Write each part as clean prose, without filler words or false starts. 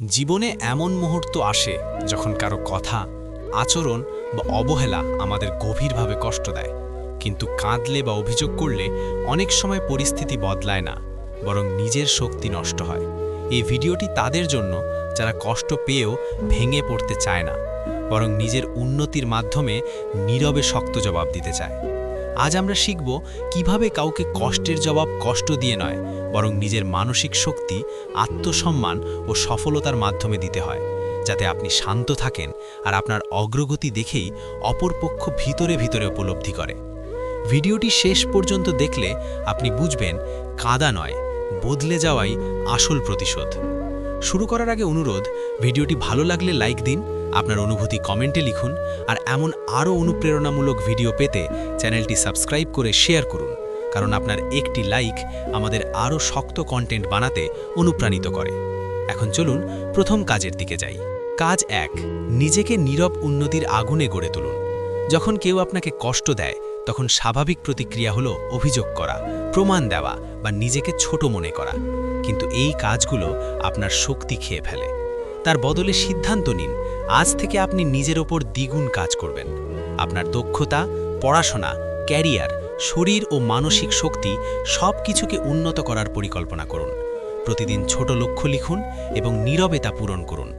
জীবনে এমন মুহূর্ত আসে যখন কারো কথা, আচরণ বা অবহেলা আমাদের গভীরভাবে কষ্ট দেয়, কিন্তু কাঁদলে বা অভিযোগ করলে অনেক সময় পরিস্থিতি বদলায় না, বরং নিজের শক্তি নষ্ট হয়। এই ভিডিওটি তাদের জন্য যারা কষ্ট পেয়েও ভেঙে পড়তে চায় না, বরং নিজের উন্নতির মাধ্যমে নীরবে শক্ত জবাব দিতে চায়। আজ আমরা শিখব কিভাবে কাউকে কষ্টের জবাব কষ্ট দিয়ে নয়, বরং নিজের মানসিক শক্তি, আত্মসম্মান ও সফলতার মাধ্যমে দিতে হয়, যাতে আপনি শান্ত থাকেন আর আপনার অগ্রগতি দেখেই অপরপক্ষ ভিতরে ভিতরে উপলব্ধি করে। ভিডিওটি শেষ পর্যন্ত দেখলে আপনি বুঝবেন কাঁদা নয়, বদলে যাওয়াই আসল প্রতিশোধ। শুরু করার আগে অনুরোধ, ভিডিওটি ভালো লাগলে লাইক দিন, আপনার অনুভূতি কমেন্টে লিখুন, আর এমন আরও অনুপ্রেরণামূলক ভিডিও পেতে চ্যানেলটি সাবস্ক্রাইব করে শেয়ার করুন, কারণ আপনার একটি লাইক আমাদের আরও শক্ত কন্টেন্ট বানাতে অনুপ্রাণিত করে। এখন চলুন প্রথম কাজের দিকে যাই। কাজ 1, নিজেকে নীরব উন্নতির আগুনে গড়ে তুলুন। যখন কেউ আপনাকে কষ্ট দেয়, তখন স্বাভাবিক প্রতিক্রিয়া হলো অভিযোগ করা, প্রমাণ দেওয়া বা নিজেকে ছোট মনে করা, কিন্তু এই কাজগুলো আপনার শক্তি খেয়ে ফেলে। তার বদলে সিদ্ধান্ত নিন, আজ থেকে আপনি নিজের ওপর দ্বিগুণ কাজ করবেন। আপনার দক্ষতা, পড়াশোনা, ক্যারিয়ার, শরীর ও মানসিক শক্তি সব কিছুকে উন্নত করার পরিকল্পনা করুন। প্রতিদিন ছোট লক্ষ্য লিখুন এবং নীরবে তা পূরণ করুন।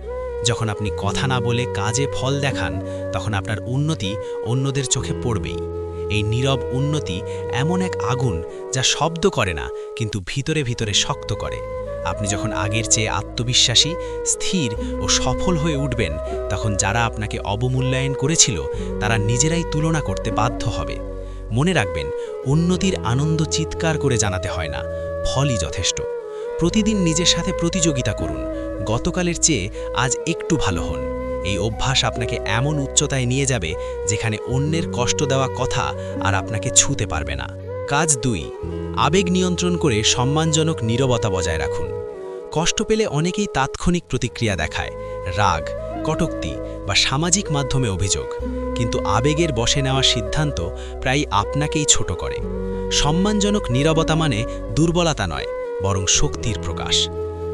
যখন আপনি কথা না বলে কাজে ফল দেখান, তখন আপনার উন্নতি অন্যদের চোখে পড়বেই। এই নীরব উন্নতি এমন এক আগুন যা শব্দ করে না, কিন্তু ভিতরে ভিতরে শক্ত করে। আপনি যখন আগের চেয়ে আত্মবিশ্বাসী, স্থির ও সফল হয়ে উঠবেন, তখন যারা আপনাকে অবমূল্যায়ন করেছিল তারা নিজেরাই তুলনা করতে বাধ্য হবে। মনে রাখবেন, উন্নতির আনন্দ চিৎকার করে জানাতে হয় না, ফলই যথেষ্ট। প্রতিদিন নিজের সাথে প্রতিযোগিতা করুন, গতকালের চেয়ে আজ একটু ভালো হন। এই অভ্যাস আপনাকে এমন উচ্চতায় নিয়ে যাবে যেখানে অন্যের কষ্ট দেওয়া কথা আর আপনাকে ছুঁতে পারবে না। কাজ 2, আবেগ নিয়ন্ত্রণ করে সম্মানজনক নীরবতা বজায় রাখুন। কষ্ট পেলে অনেকেই তাৎক্ষণিক প্রতিক্রিয়া দেখায়, রাগ, কটূক্তি বা সামাজিক মাধ্যমে অভিযোগ, কিন্তু আবেগের বশে নেওয়া সিদ্ধান্ত প্রায় আপনাকেই ছোট করে। সম্মানজনক নীরবতা মানে দুর্বলতা নয়, বরং শক্তির প্রকাশ।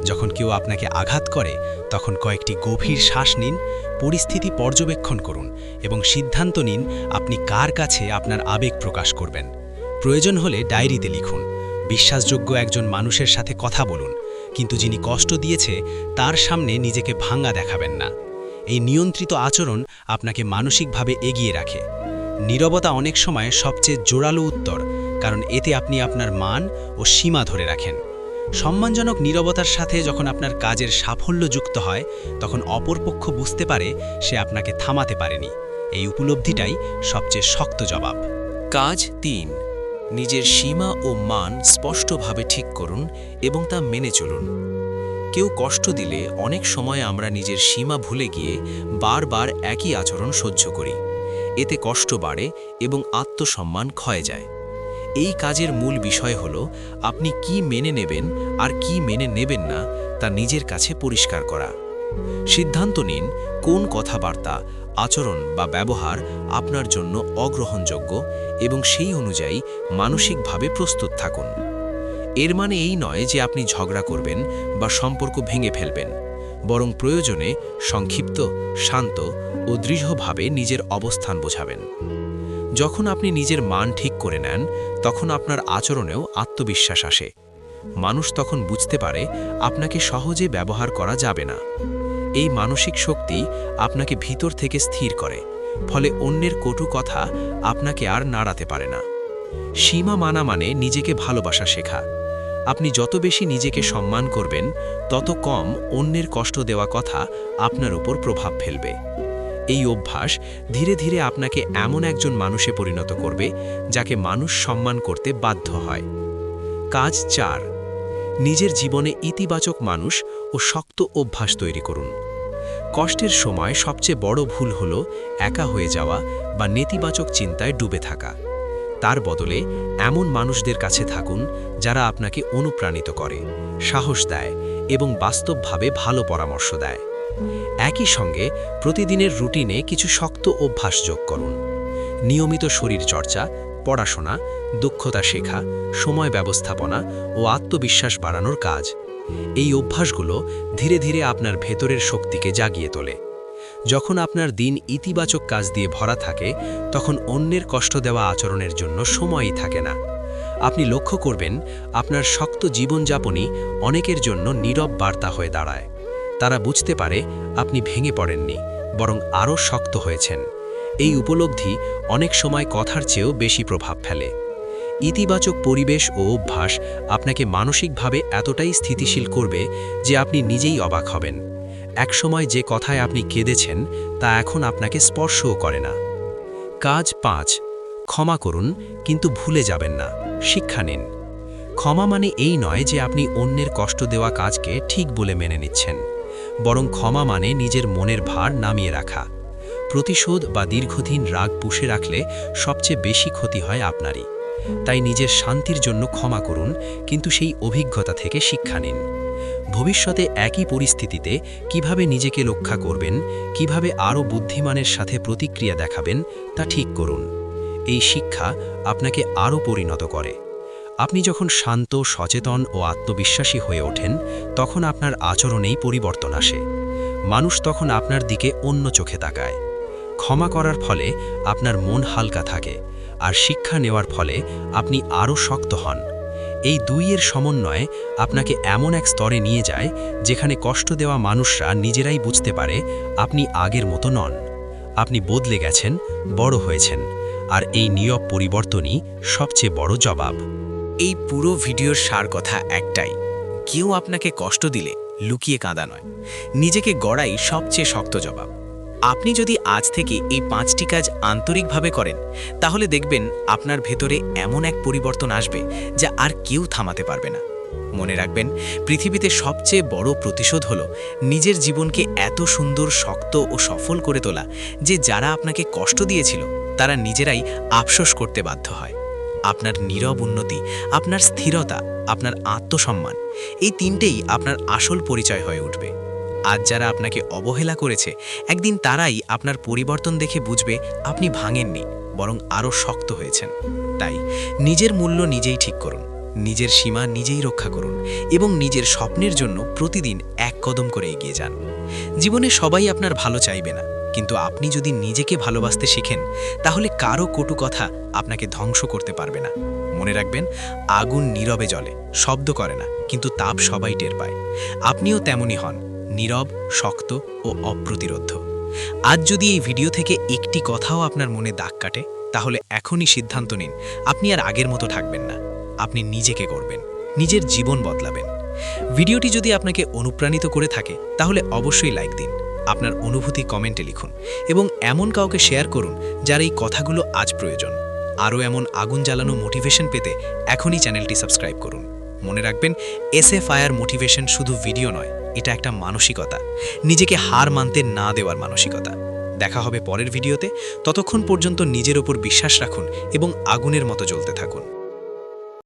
যখন কেউ আপনাকে আঘাত করে, তখন কয়েকটি গভীর শ্বাস নিন, পরিস্থিতি পর্যবেক্ষণ করুন এবং সিদ্ধান্ত নিন আপনি কার কাছে আপনার আবেগ প্রকাশ করবেন। প্রয়োজন হলে ডায়েরিতে লিখুন। বিশ্বাসযোগ্য একজন মানুষের সাথে কথা বলুন, কিন্তু যিনি কষ্ট দিয়েছে তার সামনে নিজেকে ভাঙা দেখাবেন না। এই নিয়ন্ত্রিত আচরণ আপনাকে মানসিকভাবে এগিয়ে রাখে। নীরবতা অনেক সময় সবচেয়ে জোরালো উত্তর, কারণ এতে আপনি আপনার মান ও সীমা ধরে রাখেন। সম্মানজনক নীরবতার সাথে যখন আপনার কাজের সাফল্য যুক্ত হয়, তখন অপরপক্ষ বুঝতে পারে সে আপনাকে থামাতে পারেনি। এই উপলব্ধিটাই সবচেয়ে শক্ত জবাব। কাজ 3, নিজের সীমা ও মান স্পষ্টভাবে ঠিক করুন এবং তা মেনে চলুন। কেউ কষ্ট দিলে অনেক সময় আমরা নিজের সীমা ভুলে গিয়ে বারবার একই আচরণ সহ্য করি। এতে কষ্ট বাড়ে এবং আত্মসম্মান ক্ষয়ে যায়। এই কাজের মূল বিষয় হল আপনি কি মেনে নেবেন আর কি মেনে নেবেন না তা নিজের কাছে পরিষ্কার করা। সিদ্ধান্ত নিন কোন কথাবার্তা, আচরণ বা ব্যবহার আপনার জন্য অগ্রহণযোগ্য এবং সেই অনুযায়ী মানসিকভাবে প্রস্তুত থাকুন। এর মানে এই নয় যে আপনি ঝগড়া করবেন বা সম্পর্ক ভেঙে ফেলবেন, বরং প্রয়োজনে সংক্ষিপ্ত, শান্ত ও দৃঢ়ভাবে নিজের অবস্থান বোঝাবেন। যখন আপনি নিজের মান ঠিক করে নেন, তখন আপনার আচরণেও আত্মবিশ্বাস আসে। মানুষ তখন বুঝতে পারে আপনাকে সহজে ব্যবহার করা যাবে না। এই মানসিক শক্তি আপনাকে ভিতর থেকে স্থির করে, ফলে অন্যের কটু কথা আপনাকে আর নাড়াতে পারে না। সীমা মানা মানে নিজেকে ভালোবাসা শেখা। আপনি যত বেশি নিজেকে সম্মান করবেন, তত কম অন্যের কষ্ট দেওয়া কথা আপনার উপর প্রভাব ফেলবে। এই অভ্যাস ধীরে ধীরে আপনাকে এমন একজন মানুষে পরিণত করবে যাকে মানুষ সম্মান করতে বাধ্য হয়। কাজ 4, নিজের জীবনে ইতিবাচক মানুষ ও শক্ত অভ্যাস তৈরি করুন। কষ্টের সময় সবচেয়ে বড় ভুল হল একা হয়ে যাওয়া বা নেতিবাচক চিন্তায় ডুবে থাকা। তার বদলে এমন মানুষদের কাছে থাকুন যারা আপনাকে অনুপ্রাণিত করে, সাহস দেয় এবং বাস্তবভাবে ভালো পরামর্শ দেয়। একই সঙ্গে প্রতিদিনের রুটিনে কিছু শক্ত অভ্যাস যোগ করুন। নিয়মিত শরীর চর্চা, পড়াশোনা, দক্ষতা শেখা, সময় ব্যবস্থাপনা ও আত্মবিশ্বাস বাড়ানোর কাজ। এই অভ্যাসগুলো ধীরে ধীরে আপনার ভেতরের শক্তিকে জাগিয়ে তোলে। যখন আপনার দিন ইতিবাচক কাজ দিয়ে ভরা থাকে, তখন অন্যের কষ্ট দেওয়া আচরণের জন্য সময়ই থাকে না। আপনি লক্ষ্য করবেন, আপনার শক্ত জীবনযাপনই অনেকের জন্য নীরব বার্তা হয়ে দাঁড়ায়। তারা বুঝতে পারে আপনি ভেঙে পড়েননি, বরং আরও শক্ত হয়েছেন। এই উপলব্ধি অনেক সময় কথার চেয়েও বেশি প্রভাব ফেলে। ইতিবাচক পরিবেশ ও অভ্যাস আপনাকে মানসিকভাবে এতটাই স্থিতিশীল করবে যে আপনি নিজেই অবাক হবেন। একসময় যে কথায় আপনি কেঁদেছেন তা এখন আপনাকে স্পর্শও করে না। কাজ 5, ক্ষমা করুন কিন্তু ভুলে যাবেন না, শিক্ষা নিন। ক্ষমা মানে এই নয় যে আপনি অন্যের কষ্ট দেওয়া কাজকে ঠিক বলে মেনে নিচ্ছেন, বরং ক্ষমা মানে নিজের মনের ভার নামিয়ে রাখা। প্রতিশোধ বা দীর্ঘদিন রাগ পুষে রাখলে সবচেয়ে বেশি ক্ষতি হয় আপনারই। তাই নিজের শান্তির জন্য ক্ষমা করুন, কিন্তু সেই অভিজ্ঞতা থেকে শিক্ষা নিন। ভবিষ্যতে একই পরিস্থিতিতে কিভাবে নিজেকে রক্ষা করবেন, কিভাবে আরও বুদ্ধিমানের সাথে প্রতিক্রিয়া দেখাবেন তা ঠিক করুন। এই শিক্ষা আপনাকে আরও পরিণত করে। আপনি যখন শান্ত, সচেতন ও আত্মবিশ্বাসী হয়ে ওঠেন, তখন আপনার আচরণেই পরিবর্তন আসে। মানুষ তখন আপনার দিকে অন্য চোখে তাকায়। ক্ষমা করার ফলে আপনার মন হালকা থাকে, আর শিক্ষা নেওয়ার ফলে আপনি আরও শক্ত হন। এই দুইয়ের সমন্বয়ে আপনাকে এমন এক স্তরে নিয়ে যায় যেখানে কষ্ট দেওয়া মানুষরা নিজেরাই বুঝতে পারে আপনি আগের মতো নন। আপনি বদলে গেছেন, বড় হয়েছেন, আর এই নীরব পরিবর্তনই সবচেয়ে বড় জবাব। এই পুরো ভিডিওর সার কথা একটাই, কেউ আপনাকে কষ্ট দিলে লুকিয়ে কাঁদা নয়, নিজেকে গড়াই সবচেয়ে শক্ত জবাব। আপনি যদি আজ থেকে এই 5টি কাজ আন্তরিকভাবে করেন, তাহলে দেখবেন আপনার ভেতরে এমন এক পরিবর্তন আসবে যা আর কেউ থামাতে পারবে না। মনে রাখবেন, পৃথিবীতে সবচেয়ে বড় প্রতিশোধ হলো নিজের জীবনকে এত সুন্দর, শক্ত ও সফল করে তোলা যে যারা আপনাকে কষ্ট দিয়েছিল তারা নিজেরাই আফসোস করতে বাধ্য হয়। আপনার নীরব উন্নতি, আপনার স্থিরতা, আপনার আত্মসম্মান, এই তিনটেই আপনার আসল পরিচয় হয়ে উঠবে। আজ যারা আপনাকে অবহেলা করেছে, একদিন তারাই আপনার পরিবর্তন দেখে বুঝবে আপনি ভাঙেননি, বরং আরও শক্ত হয়েছেন। তাই নিজের মূল্য নিজেই ঠিক করুন, নিজের সীমা নিজেই রক্ষা করুন এবং নিজের স্বপ্নের জন্য প্রতিদিন এক কদম করে এগিয়ে যান। জীবনে সবাই আপনার ভালো চাইবে না, কিন্তু আপনি যদি নিজেকে ভালোবাসতে শিখেন, তাহলে কারো কটু কথা আপনাকে ধ্বংস করতে পারবে না। মনে রাখবেন, আগুন নীরবে জ্বলে, শব্দ করে না, কিন্তু তাপ সবাই টের পায়। আপনিও তেমনই হন, নীরব, শক্ত ও অপ্রতিরোধ্য। আজ যদি এই ভিডিও থেকে একটি কথাও আপনার মনে দাগ কাটে, তাহলে এখনই সিদ্ধান্ত নিন আপনি আর আগের মতো থাকবেন না। আপনি নিজেকে করবেন, নিজের জীবন বদলাবেন। ভিডিওটি যদি আপনাকে অনুপ্রাণিত করে থাকে, তাহলে অবশ্যই লাইক দিন, আপনার অনুভূতি কমেন্টে লিখুন এবং এমন কাউকে শেয়ার করুন যার এই কথাগুলো আজ প্রয়োজন। আরও এমন আগুন জ্বালানো মোটিভেশন পেতে এখনই চ্যানেলটি সাবস্ক্রাইব করুন। মনে রাখবেন, SFIR মোটিভেশন শুধু ভিডিও নয়, এটা একটা মানসিকতা, নিজেকে হার মানতে না দেওয়ার মানসিকতা। দেখা হবে পরের ভিডিওতে। ততক্ষণ পর্যন্ত নিজের ওপর বিশ্বাস রাখুন এবং আগুনের মতো জ্বলতে থাকুন।